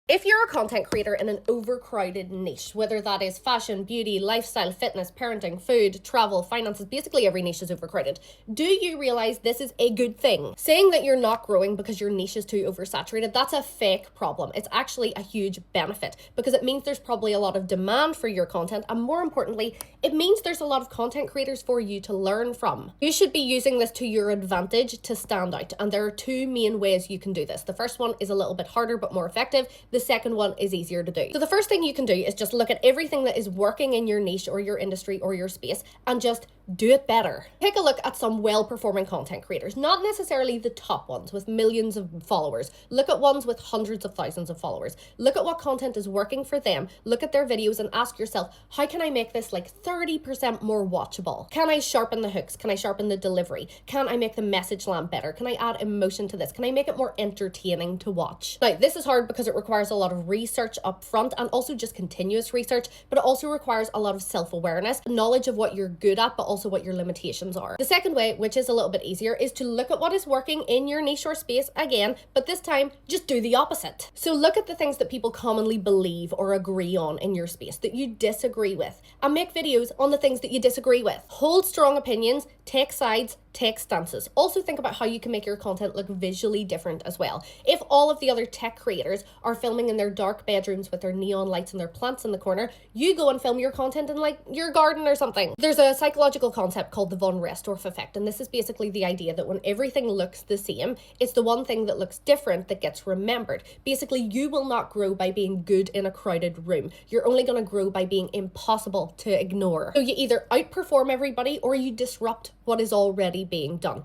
If you're a content creator in an overcrowded niche, whether that is fashion, beauty, lifestyle, fitness, parenting, food, travel, finances, basically every niche is overcrowded, do you realize this is a good thing? Saying that you're not growing because your niche is too oversaturated, that's a fake problem. It's actually a huge benefit because it means there's probably a lot of demand for your content, and more importantly, it means there's a lot of content creators for you to learn from. You should be using this to your advantage to stand out, and there are two main ways you can do this. The first one is a little bit harder but more effective. The second one is easier to do. So the first thing you can do is just look at everything that is working in your niche or your industry or your space and just do it better. Take a look at some well-performing content creators, not necessarily the top ones with millions of followers. Look at ones with hundreds of thousands of followers. Look at what content is working for them. Look at their videos and ask yourself, how can I make this like 30% more watchable? Can I sharpen the hooks? Can I sharpen the delivery? Can I make the message land better? Can I add emotion to this? Can I make it more entertaining to watch? Now, this is hard because it requires a lot of research up front and also just continuous research, but it also requires a lot of self-awareness, knowledge of what you're good at, but also what your limitations are. The second way, which is a little bit easier, is to look at what is working in your niche or space again, but this time just do the opposite. So look at the things that people commonly believe or agree on in your space that you disagree with, and make videos on the things that you disagree with. Hold strong opinions, take sides, take stances. Also think about how you can make your content look visually different as well. If all of the other tech creators are filming in their dark bedrooms with their neon lights and their plants in the corner, you go and film your content in like your garden or something. There's a psychological concept called the von Restorff effect, and this is basically the idea that when everything looks the same, it's the one thing that looks different that gets remembered. Basically, you will not grow by being good in a crowded room. You're only going to grow by being impossible to ignore. So you either outperform everybody or you disrupt what is already being done.